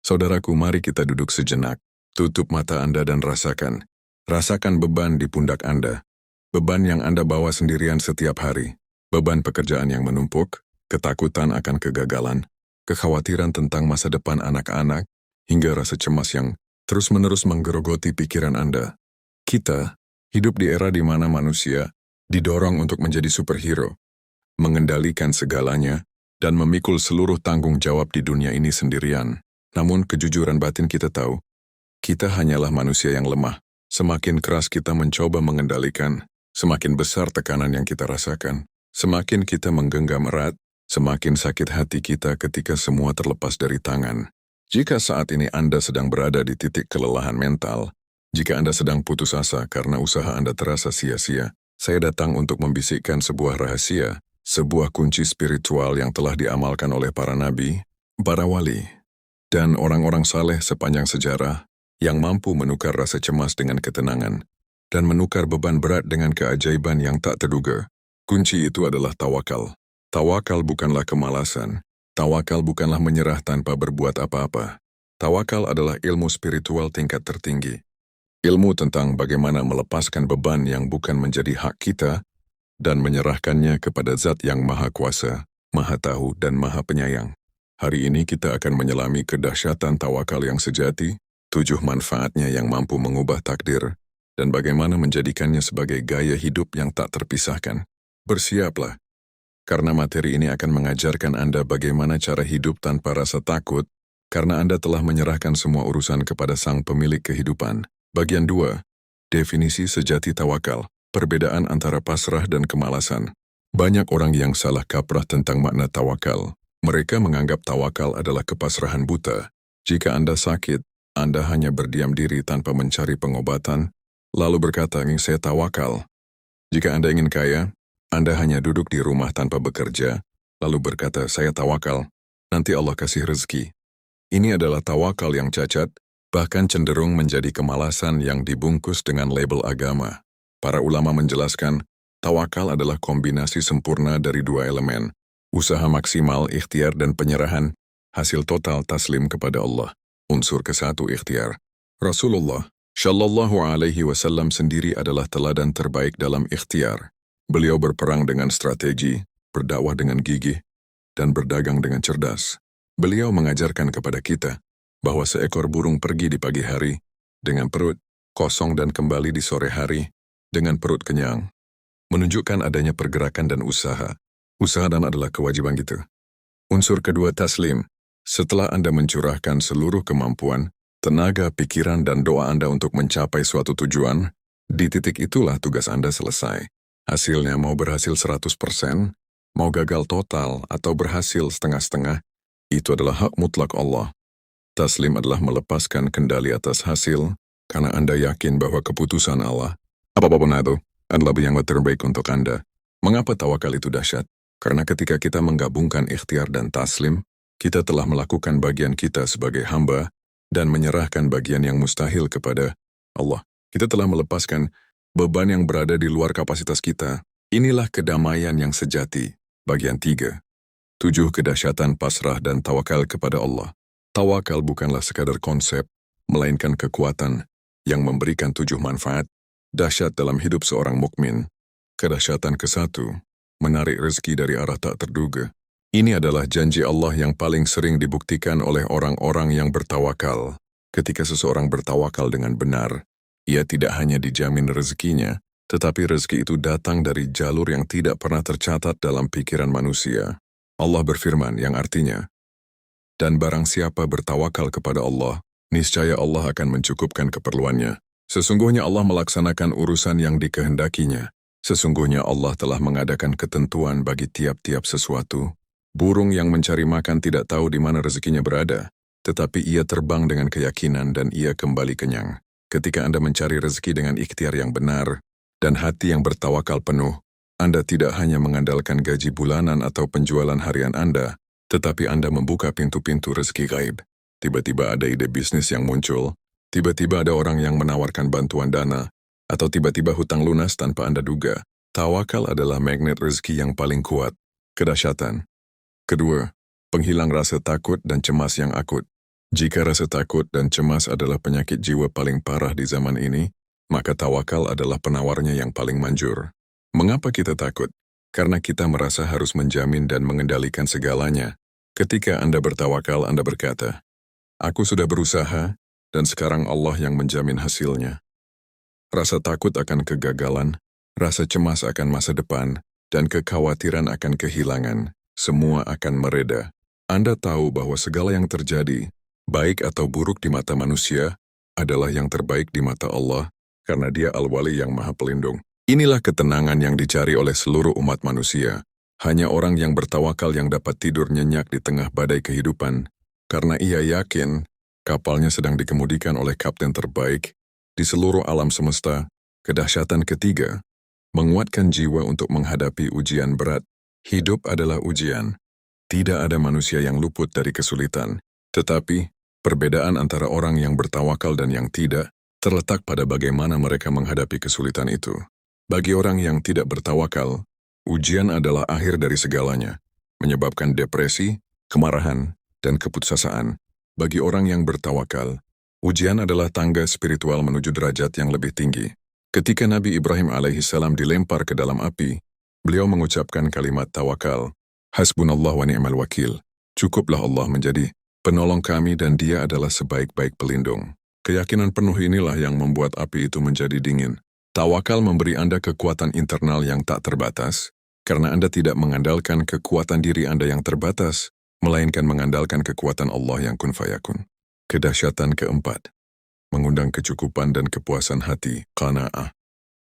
Saudaraku, mari kita duduk sejenak. Tutup mata Anda dan rasakan. Rasakan beban di pundak Anda. Beban yang Anda bawa sendirian setiap hari. Beban pekerjaan yang menumpuk, ketakutan akan kegagalan, kekhawatiran tentang masa depan anak-anak, hingga rasa cemas yang terus-menerus menggerogoti pikiran Anda. Kita hidup di era di mana manusia didorong untuk menjadi superhero, mengendalikan segalanya, dan memikul seluruh tanggung jawab di dunia ini sendirian. Namun kejujuran batin kita tahu, kita hanyalah manusia yang lemah. Semakin keras kita mencoba mengendalikan, semakin besar tekanan yang kita rasakan. Semakin kita menggenggam erat, semakin sakit hati kita ketika semua terlepas dari tangan. Jika saat ini Anda sedang berada di titik kelelahan mental, jika Anda sedang putus asa karena usaha Anda terasa sia-sia, saya datang untuk membisikkan sebuah rahasia, sebuah kunci spiritual yang telah diamalkan oleh para nabi, para wali, dan orang-orang saleh sepanjang sejarah yang mampu menukar rasa cemas dengan ketenangan dan menukar beban berat dengan keajaiban yang tak terduga. Kunci itu adalah tawakal. Tawakal bukanlah kemalasan. Tawakal bukanlah menyerah tanpa berbuat apa-apa. Tawakal adalah ilmu spiritual tingkat tertinggi. Ilmu tentang bagaimana melepaskan beban yang bukan menjadi hak kita dan menyerahkannya kepada Zat yang Maha Kuasa, Maha Tahu, dan Maha Penyayang. Hari ini kita akan menyelami kedahsyatan tawakal yang sejati, 7 manfaatnya yang mampu mengubah takdir, dan bagaimana menjadikannya sebagai gaya hidup yang tak terpisahkan. Bersiaplah, karena materi ini akan mengajarkan Anda bagaimana cara hidup tanpa rasa takut, karena Anda telah menyerahkan semua urusan kepada Sang Pemilik Kehidupan. Bagian 2, definisi sejati tawakal, perbedaan antara pasrah dan kemalasan. Banyak orang yang salah kaprah tentang makna tawakal. Mereka menganggap tawakal adalah kepasrahan buta. Jika Anda sakit, Anda hanya berdiam diri tanpa mencari pengobatan, lalu berkata, "Ingin saya tawakal." Jika Anda ingin kaya, Anda hanya duduk di rumah tanpa bekerja, lalu berkata, "Saya tawakal, nanti Allah kasih rezeki." Ini adalah tawakal yang cacat, bahkan cenderung menjadi kemalasan yang dibungkus dengan label agama. Para ulama menjelaskan, tawakal adalah kombinasi sempurna dari 2 elemen, usaha maksimal, ikhtiar, dan penyerahan, hasil total taslim kepada Allah. Unsur ke-1, ikhtiar. Rasulullah Shallallahu Alaihi Wasallam sendiri adalah teladan terbaik dalam ikhtiar. Beliau berperang dengan strategi, berdakwah dengan gigih, dan berdagang dengan cerdas. Beliau mengajarkan kepada kita bahwa seekor burung pergi di pagi hari dengan perut kosong dan kembali di sore hari dengan perut kenyang. Menunjukkan adanya pergerakan dan usaha. Usaha dan adalah kewajiban kita. Unsur kedua, taslim. Setelah Anda mencurahkan seluruh kemampuan, tenaga, pikiran, dan doa Anda untuk mencapai suatu tujuan, di titik itulah tugas Anda selesai. Hasilnya mau berhasil 100%, mau gagal total, atau berhasil setengah-setengah, itu adalah hak mutlak Allah. Taslim adalah melepaskan kendali atas hasil, karena Anda yakin bahwa keputusan Allah, apapun itu, adalah yang terbaik untuk Anda. Mengapa tawakal itu dahsyat? Karena ketika kita menggabungkan ikhtiar dan taslim, kita telah melakukan bagian kita sebagai hamba, dan menyerahkan bagian yang mustahil kepada Allah. Kita telah melepaskan beban yang berada di luar kapasitas kita. Inilah kedamaian yang sejati. Bagian 3. 7 kedahsyatan pasrah dan tawakal kepada Allah. Tawakal bukanlah sekadar konsep, melainkan kekuatan yang memberikan 7 manfaat dahsyat dalam hidup seorang mukmin. Kedahsyatan ke-1, menarik rezeki dari arah tak terduga. Ini adalah janji Allah yang paling sering dibuktikan oleh orang-orang yang bertawakal. Ketika seseorang bertawakal dengan benar, ia tidak hanya dijamin rezekinya, tetapi rezeki itu datang dari jalur yang tidak pernah tercatat dalam pikiran manusia. Allah berfirman yang artinya, "Dan barang siapa bertawakal kepada Allah, niscaya Allah akan mencukupkan keperluannya. Sesungguhnya Allah melaksanakan urusan yang dikehendakinya. Sesungguhnya Allah telah mengadakan ketentuan bagi tiap-tiap sesuatu. Burung yang mencari makan tidak tahu di mana rezekinya berada, tetapi ia terbang dengan keyakinan dan ia kembali kenyang." Ketika Anda mencari rezeki dengan ikhtiar yang benar dan hati yang bertawakal penuh, Anda tidak hanya mengandalkan gaji bulanan atau penjualan harian Anda, tetapi Anda membuka pintu-pintu rezeki gaib. Tiba-tiba ada ide bisnis yang muncul, tiba-tiba ada orang yang menawarkan bantuan dana, atau tiba-tiba hutang lunas tanpa Anda duga. Tawakal adalah magnet rezeki yang paling kuat. Kedahsyatan. Kedua, penghilang rasa takut dan cemas yang akut. Jika rasa takut dan cemas adalah penyakit jiwa paling parah di zaman ini, maka tawakal adalah penawarnya yang paling manjur. Mengapa kita takut? Karena kita merasa harus menjamin dan mengendalikan segalanya. Ketika Anda bertawakal, Anda berkata, "Aku sudah berusaha, dan sekarang Allah yang menjamin hasilnya." Rasa takut akan kegagalan, rasa cemas akan masa depan, dan kekhawatiran akan kehilangan, semua akan mereda. Anda tahu bahwa segala yang terjadi, baik atau buruk di mata manusia, adalah yang terbaik di mata Allah, karena Dia Al-Wali yang Maha Pelindung. Inilah ketenangan yang dicari oleh seluruh umat manusia. Hanya orang yang bertawakal yang dapat tidur nyenyak di tengah badai kehidupan, karena ia yakin kapalnya sedang dikemudikan oleh kapten terbaik di seluruh alam semesta. Kedahsyatan ketiga, menguatkan jiwa untuk menghadapi ujian berat. Hidup adalah ujian. Tidak ada manusia yang luput dari kesulitan, tetapi perbedaan antara orang yang bertawakal dan yang tidak terletak pada bagaimana mereka menghadapi kesulitan itu. Bagi orang yang tidak bertawakal, ujian adalah akhir dari segalanya, menyebabkan depresi, kemarahan, dan keputusasaan. Bagi orang yang bertawakal, ujian adalah tangga spiritual menuju derajat yang lebih tinggi. Ketika Nabi Ibrahim alaihissalam dilempar ke dalam api, beliau mengucapkan kalimat tawakal, "Hasbunallah wa ni'mal wakil." Cukuplah Allah menjadi penolong kami dan Dia adalah sebaik-baik pelindung. Keyakinan penuh inilah yang membuat api itu menjadi dingin. Tawakal memberi Anda kekuatan internal yang tak terbatas, karena Anda tidak mengandalkan kekuatan diri Anda yang terbatas, melainkan mengandalkan kekuatan Allah yang kun fayakun. Kedahsyatan keempat, mengundang kecukupan dan kepuasan hati, qanaah.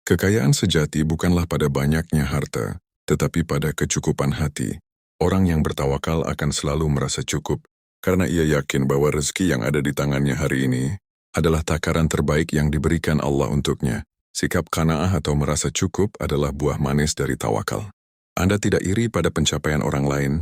Kekayaan sejati bukanlah pada banyaknya harta, tetapi pada kecukupan hati. Orang yang bertawakal akan selalu merasa cukup, karena ia yakin bahwa rezeki yang ada di tangannya hari ini adalah takaran terbaik yang diberikan Allah untuknya. Sikap qanaah atau merasa cukup adalah buah manis dari tawakal. Anda tidak iri pada pencapaian orang lain,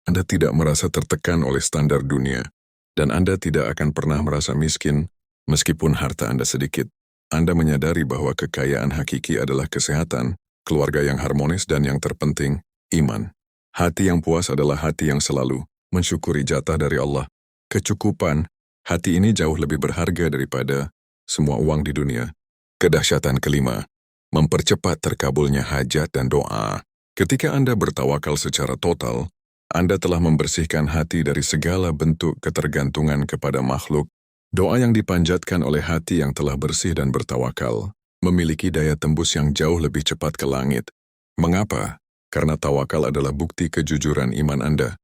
Anda tidak merasa tertekan oleh standar dunia, dan Anda tidak akan pernah merasa miskin meskipun harta Anda sedikit. Anda menyadari bahwa kekayaan hakiki adalah kesehatan, keluarga yang harmonis, dan yang terpenting, iman. Hati yang puas adalah hati yang selalu mensyukuri jatah dari Allah. Kecukupan, hati ini jauh lebih berharga daripada semua uang di dunia. Kedahsyatan kelima, mempercepat terkabulnya hajat dan doa. Ketika Anda bertawakal secara total, Anda telah membersihkan hati dari segala bentuk ketergantungan kepada makhluk. Doa yang dipanjatkan oleh hati yang telah bersih dan bertawakal memiliki daya tembus yang jauh lebih cepat ke langit. Mengapa? Karena tawakal adalah bukti kejujuran iman Anda.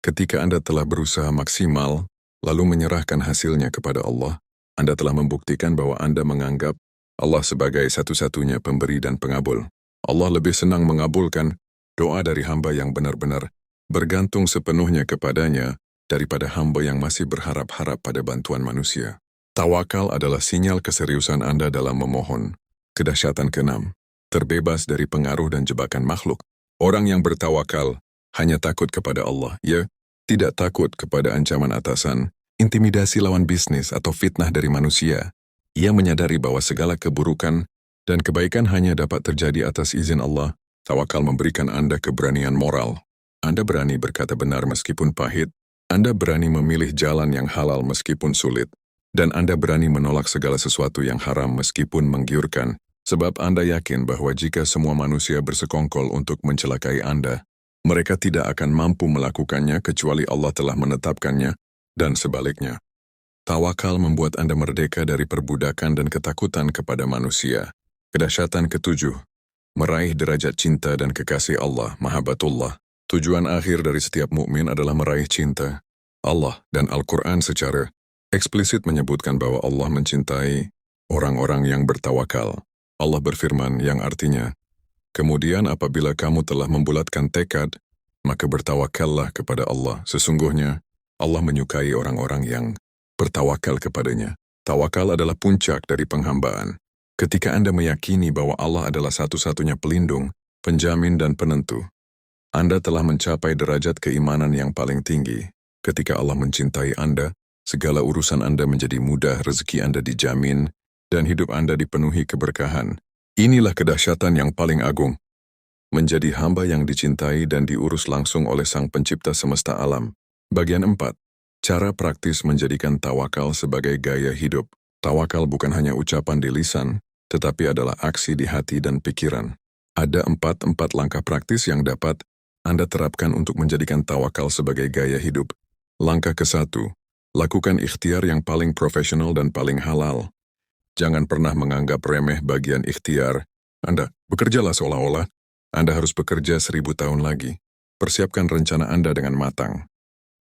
Ketika Anda telah berusaha maksimal, lalu menyerahkan hasilnya kepada Allah, Anda telah membuktikan bahwa Anda menganggap Allah sebagai satu-satunya pemberi dan pengabul. Allah lebih senang mengabulkan doa dari hamba yang benar-benar bergantung sepenuhnya kepadanya daripada hamba yang masih berharap-harap pada bantuan manusia. Tawakal adalah sinyal keseriusan Anda dalam memohon. Kedahsyatan keenam, terbebas dari pengaruh dan jebakan makhluk. Orang yang bertawakal hanya takut kepada Allah, ya, tidak takut kepada ancaman atasan, intimidasi lawan bisnis, atau fitnah dari manusia. Ia menyadari bahwa segala keburukan dan kebaikan hanya dapat terjadi atas izin Allah. Tawakal memberikan Anda keberanian moral. Anda berani berkata benar meskipun pahit. Anda berani memilih jalan yang halal meskipun sulit. Dan Anda berani menolak segala sesuatu yang haram meskipun menggiurkan. Sebab Anda yakin bahwa jika semua manusia bersekongkol untuk mencelakai Anda, mereka tidak akan mampu melakukannya kecuali Allah telah menetapkannya, dan sebaliknya. Tawakal membuat Anda merdeka dari perbudakan dan ketakutan kepada manusia. Kedahsyatan ketujuh, meraih derajat cinta dan kekasih Allah, mahabbatullah. Tujuan akhir dari setiap mukmin adalah meraih cinta Allah, dan Al-Quran secara eksplisit menyebutkan bahwa Allah mencintai orang-orang yang bertawakal. Allah berfirman yang artinya, "Kemudian apabila kamu telah membulatkan tekad, maka bertawakallah kepada Allah. Sesungguhnya Allah menyukai orang-orang yang bertawakal kepadanya." Tawakal adalah puncak dari penghambaan. Ketika Anda meyakini bahwa Allah adalah satu-satunya pelindung, penjamin, dan penentu, Anda telah mencapai derajat keimanan yang paling tinggi. Ketika Allah mencintai Anda, segala urusan Anda menjadi mudah, rezeki Anda dijamin, dan hidup Anda dipenuhi keberkahan. Inilah kedahsyatan yang paling agung. Menjadi hamba yang dicintai dan diurus langsung oleh Sang Pencipta semesta alam. Bagian 4. Cara praktis menjadikan tawakal sebagai gaya hidup. Tawakal bukan hanya ucapan di lisan, tetapi adalah aksi di hati dan pikiran. Ada empat langkah praktis yang dapat Anda terapkan untuk menjadikan tawakal sebagai gaya hidup. Langkah ke-1, lakukan ikhtiar yang paling profesional dan paling halal. Jangan pernah menganggap remeh bagian ikhtiar. Anda bekerjalah seolah-olah Anda harus bekerja 1000 tahun lagi. Persiapkan rencana Anda dengan matang.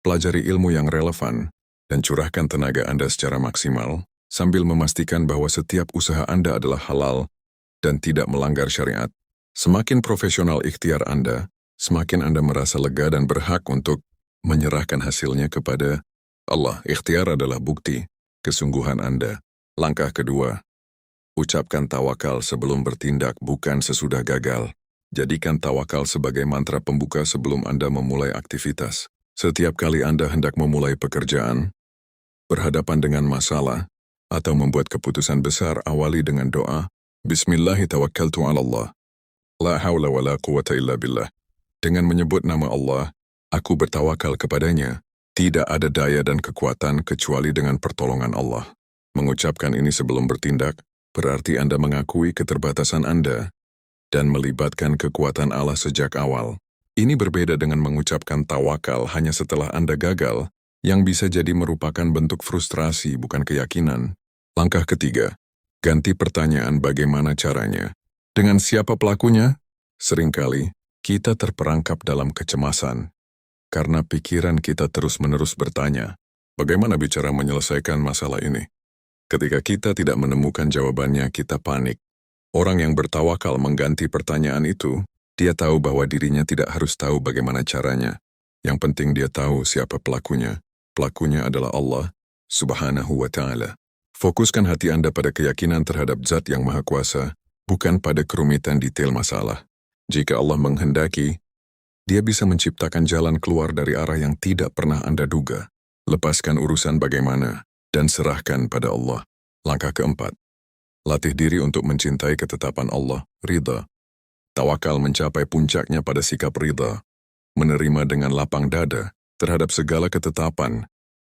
Pelajari ilmu yang relevan, dan curahkan tenaga Anda secara maksimal, sambil memastikan bahwa setiap usaha Anda adalah halal dan tidak melanggar syariat. Semakin profesional ikhtiar Anda, semakin Anda merasa lega dan berhak untuk menyerahkan hasilnya kepada Allah. Ikhtiar adalah bukti kesungguhan Anda. Langkah kedua, ucapkan tawakal sebelum bertindak, bukan sesudah gagal. Jadikan tawakal sebagai mantra pembuka sebelum Anda memulai aktivitas. Setiap kali Anda hendak memulai pekerjaan, berhadapan dengan masalah, atau membuat keputusan besar, awali dengan doa, Bismillahi tawakkaltu ala Allah. La hawla wa la quwata illa billah. Dengan menyebut nama Allah, aku bertawakal kepadanya. Tidak ada daya dan kekuatan kecuali dengan pertolongan Allah. Mengucapkan ini sebelum bertindak, berarti Anda mengakui keterbatasan Anda dan melibatkan kekuatan Allah sejak awal. Ini berbeda dengan mengucapkan tawakal hanya setelah Anda gagal, yang bisa jadi merupakan bentuk frustrasi bukan keyakinan. Langkah ketiga, ganti pertanyaan bagaimana caranya. Dengan siapa pelakunya? Seringkali, kita terperangkap dalam kecemasan, karena pikiran kita terus-menerus bertanya, bagaimana bicara menyelesaikan masalah ini? Ketika kita tidak menemukan jawabannya, kita panik. Orang yang bertawakal mengganti pertanyaan itu, dia tahu bahwa dirinya tidak harus tahu bagaimana caranya. Yang penting dia tahu siapa pelakunya. Pelakunya adalah Allah, Subhanahu wa Ta'ala. Fokuskan hati Anda pada keyakinan terhadap Zat yang Maha Kuasa, bukan pada kerumitan detail masalah. Jika Allah menghendaki, Dia bisa menciptakan jalan keluar dari arah yang tidak pernah Anda duga. Lepaskan urusan bagaimana, dan serahkan pada Allah. Langkah keempat, latih diri untuk mencintai ketetapan Allah, ridha. Tawakal mencapai puncaknya pada sikap ridha, menerima dengan lapang dada terhadap segala ketetapan,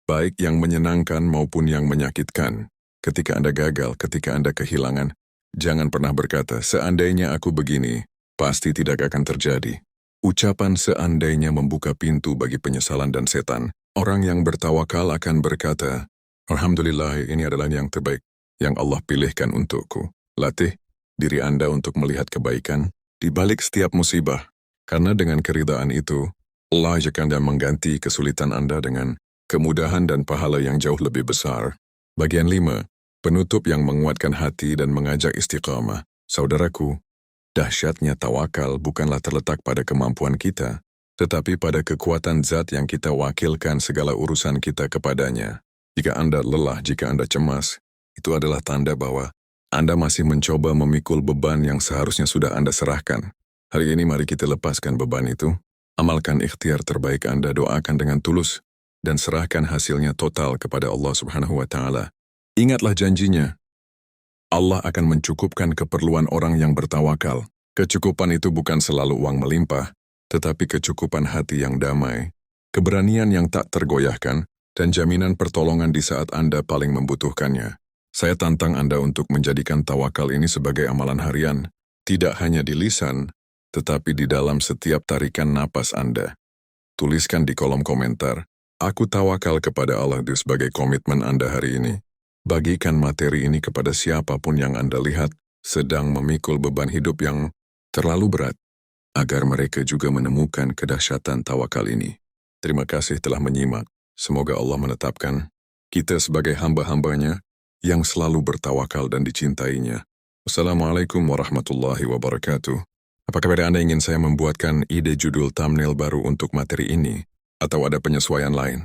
baik yang menyenangkan maupun yang menyakitkan. Ketika Anda gagal, ketika Anda kehilangan, jangan pernah berkata, seandainya aku begini, pasti tidak akan terjadi. Ucapan seandainya membuka pintu bagi penyesalan dan setan. Orang yang bertawakal akan berkata, Alhamdulillah, ini adalah yang terbaik yang Allah pilihkan untukku. Latih diri Anda untuk melihat kebaikan di balik setiap musibah, karena dengan keridhaan itu, Allah akan mengganti kesulitan Anda dengan kemudahan dan pahala yang jauh lebih besar. Bagian 5. Penutup yang menguatkan hati dan mengajak istiqamah. Saudaraku, dahsyatnya tawakal bukanlah terletak pada kemampuan kita, tetapi pada kekuatan Zat yang kita wakilkan segala urusan kita kepadanya. Jika Anda lelah, jika Anda cemas, itu adalah tanda bahwa Anda masih mencoba memikul beban yang seharusnya sudah Anda serahkan. Hari ini mari kita lepaskan beban itu, amalkan ikhtiar terbaik Anda, doakan dengan tulus, dan serahkan hasilnya total kepada Allah Subhanahu wa Ta'ala. Ingatlah janjinya, Allah akan mencukupkan keperluan orang yang bertawakal. Kecukupan itu bukan selalu uang melimpah, tetapi kecukupan hati yang damai, keberanian yang tak tergoyahkan, dan jaminan pertolongan di saat Anda paling membutuhkannya. Saya tantang Anda untuk menjadikan tawakal ini sebagai amalan harian, tidak hanya di lisan, tetapi di dalam setiap tarikan napas Anda. Tuliskan di kolom komentar, aku tawakal kepada Allah itu sebagai komitmen Anda hari ini. Bagikan materi ini kepada siapapun yang Anda lihat sedang memikul beban hidup yang terlalu berat, agar mereka juga menemukan kedahsyatan tawakal ini. Terima kasih telah menyimak. Semoga Allah menetapkan kita sebagai hamba-hambanya yang selalu bertawakal dan dicintainya. Wassalamualaikum warahmatullahi wabarakatuh. Apakah Anda ingin saya membuatkan ide judul thumbnail baru untuk materi ini, atau ada penyesuaian lain?